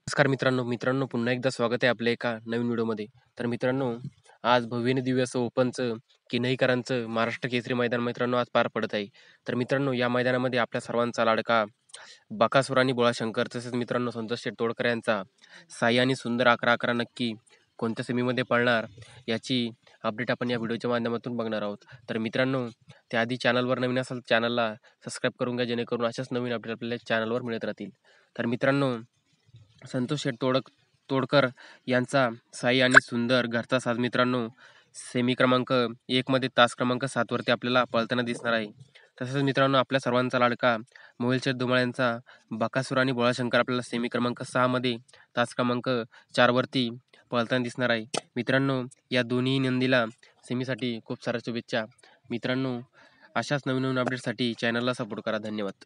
नमस्कार मित्रांनो पुन्हा एकदा स्वागत आहे आपल्या एका नवीन व्हिडिओमध्ये. तर मित्रांनो, आज भव्य दिव्य असं ओपनचं किन्हीकरांचं महाराष्ट्र केसरी मैदान मित्रांनो आज पार पडत आहे. तर मित्रांनो, या मैदानामध्ये आपल्या सर्वांचा लाडका बकासूर आणि बोळाशंकर तसेच मित्रांनो संतोष शेठ तोडकर यांचा साई आणि सुंदर 11-11 नक्की कोणत्या सेमीमध्ये पळणार याची अपडेट आपण या व्हिडिओच्या माध्यमातून बघणार आहोत. तर मित्रांनो, त्याआधी चॅनलवर नवीन असाल चॅनलला सबस्क्राईब करून घ्या, जेणेकरून अशाच नवीन अपडेट आपल्याला चॅनलवर मिळत राहतील. तर मित्रांनो, संतोष शेठ तोडकर यांचा साई आणि सुंदर घरचा साज मित्रांनो सेमी क्रमांक 1 मध्ये तास क्रमांक 7 वरती आपल्याला पळताना दिसणार आहे. तसंच मित्रांनो, आपल्या सर्वांचा लाडका मोहिल शेठ धुमाळ यांचा बकासूर आणि बोळाशंकर आपल्याला सेमी क्रमांक 6 मध्ये तास क्रमांक 4 वरती पळताना दिसणार आहे. मित्रांनो, या दोन्ही नंदीला सेमीसाठी खूप साऱ्या शुभेच्छा. मित्रांनो, अशाच नवीन नवीन अपडेटसाठी चॅनलला सपोर्ट करा. धन्यवाद.